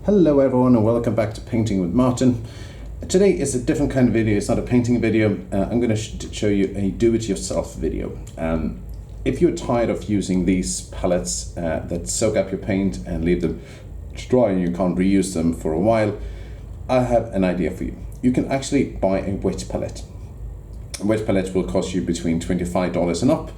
Hello everyone and welcome back to Painting with Martin. Today is a different kind of video. It's not a painting video. I'm going to show you a do-it-yourself video. If you're tired of using these palettes that soak up your paint and leave them dry and you can't reuse them for a while, I have an idea for you. You can actually buy a wet palette. A wet palette will cost you between $25 and up,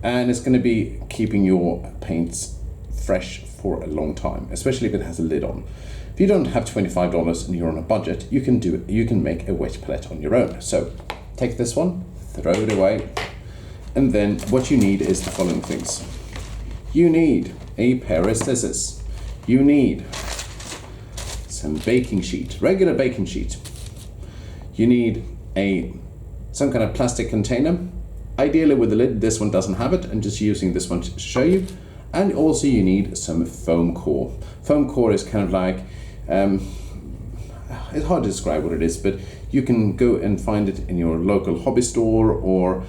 and it's going to be keeping your paints fresh for a long time, especially if it has a lid on. If you don't have $25 and you're on a budget, you can make a wet palette on your own. So take this one, throw it away, and then what you need is the following things. You need a pair of scissors. You need some baking sheet, regular baking sheet. You need some kind of plastic container, ideally with a lid. This one doesn't have it. I'm just using this one to show you. And also you need some Foamcore. Foamcore is kind of like, it's hard to describe what it is, but you can go and find it in your local hobby store, or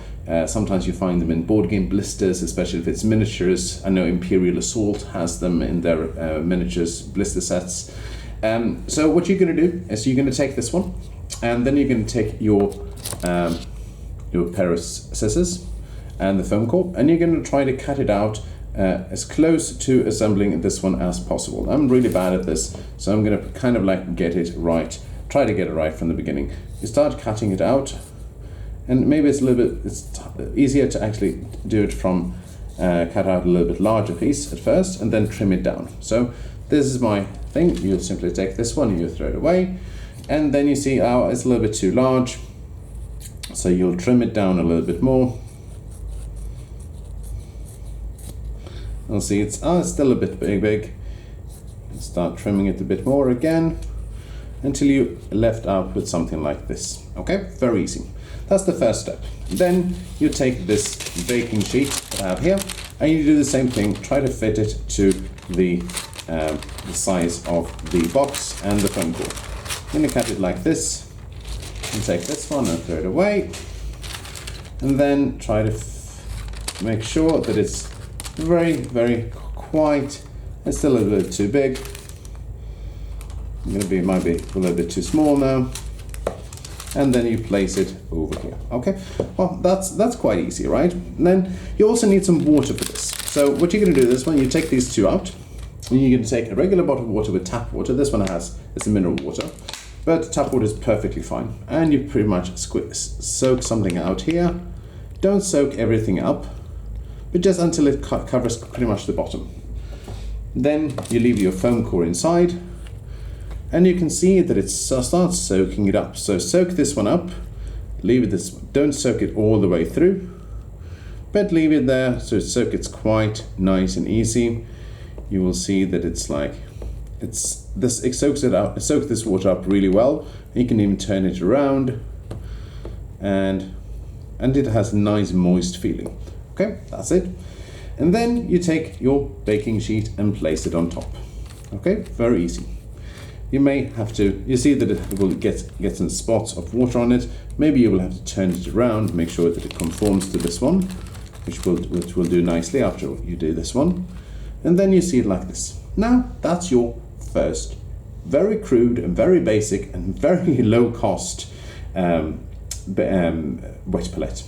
sometimes you find them in board game blisters, especially if it's miniatures. I know Imperial Assault has them in their miniatures blister sets. So what you're going to do is you're going to take this one, and then you're going to take your pair of scissors and the Foamcore, and you're going to try to cut it out as close to assembling this one as possible. I'm really bad at this, so I'm going to kind of like get it right, try to get it right from the beginning. You start cutting it out, and maybe it's a little bit, it's easier to actually do it from cut out a little bit larger piece at first and then trim it down. So this is my thing. You'll simply take this one and you throw it away, and then you see, oh, it's a little bit too large, so you'll trim it down a little bit more. You'll see it's still a bit big. Start trimming it a bit more again until you left out with something like this. Okay, very easy. That's the first step. Then you take this baking sheet that I have here, and you do the same thing. Try to fit it to the size of the box and the Foamcore. I'm going to cut it like this, and take this one and throw it away, and then try to make sure that it's very quiet. It's still a little bit too big. Might be a little bit too small now. And then you place it over here. Okay, well that's quite easy, right? And then you also need some water for this. So what you're going to do this one, you take these two out, and you're going to take a regular bottle of water with tap water. This one it's a mineral water, but tap water is perfectly fine. And you pretty much soak something out here. Don't soak everything up, but just until it covers pretty much the bottom. Then you leave your Foamcore inside, and you can see that it starts soaking it up. So soak this one up, leave it this one. Don't soak it all the way through, but leave it there so it's quite nice and easy. You will see that it soaks it out. It soaks this water up really well. You can even turn it around, and it has a nice moist feeling. Okay, that's it. And then you take your baking sheet and place it on top. Okay, very easy. You may have to, you see that it will get some spots of water on it. Maybe you will have to turn it around, make sure that it conforms to this one, which will do nicely after you do this one. And then you see it like this. Now, that's your first very crude and very basic and very low cost wet palette.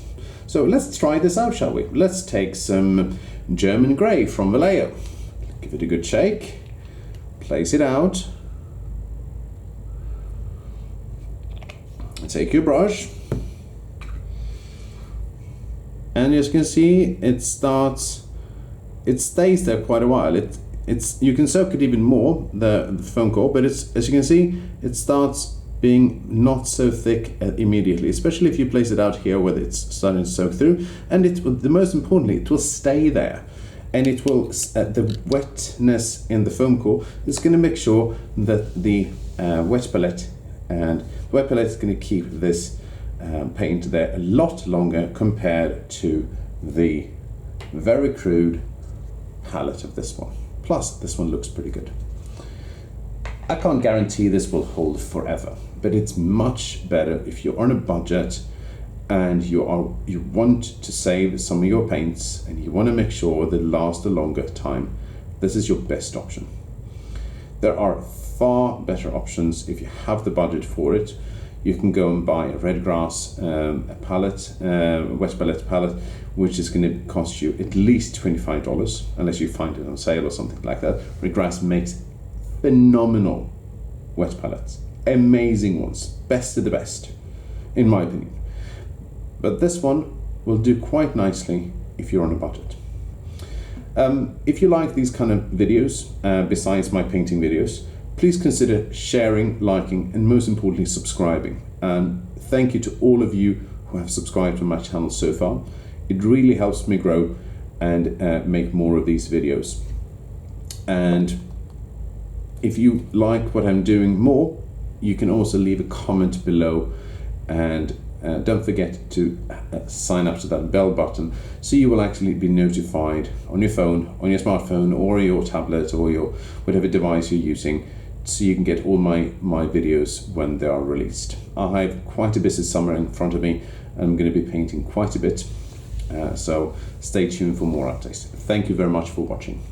So let's try this out, shall we? Let's take some German grey from Vallejo. Give it a good shake. Place it out. Take your brush. And as you can see, it stays there quite a while. You can soak it even more, the Foamcore, but as you can see, it starts being not so thick immediately, especially if you place it out here where it's starting to soak through. And the most importantly, it will stay there, and it will the wetness in the Foamcore is going to make sure that the wet palette is going to keep this paint there a lot longer compared to the very crude palette of this one. Plus, this one looks pretty good. I can't guarantee this will hold forever, but it's much better if you're on a budget and you want to save some of your paints and you want to make sure they last a longer time. This is your best option. There are far better options if you have the budget for it. You can go and buy a red grass a pallet, wet pallet pallet, which is going to cost you at least $25 unless you find it on sale or something like that. Red grass makes phenomenal wet pallets, amazing ones, best of the best, in my opinion. But this one will do quite nicely if you're on a budget. If you like these kind of videos, besides my painting videos, please consider sharing, liking, and most importantly, subscribing. And thank you to all of you who have subscribed to my channel so far. It really helps me grow and make more of these videos. And if you like what I'm doing more, you can also leave a comment below, and don't forget to sign up to that bell button so you will actually be notified on your phone, on your smartphone, or your tablet, or your whatever device you're using, so you can get all my videos when they are released. I have quite a busy summer in front of me, and I'm going to be painting quite a bit, so stay tuned for more updates. Thank you very much for watching.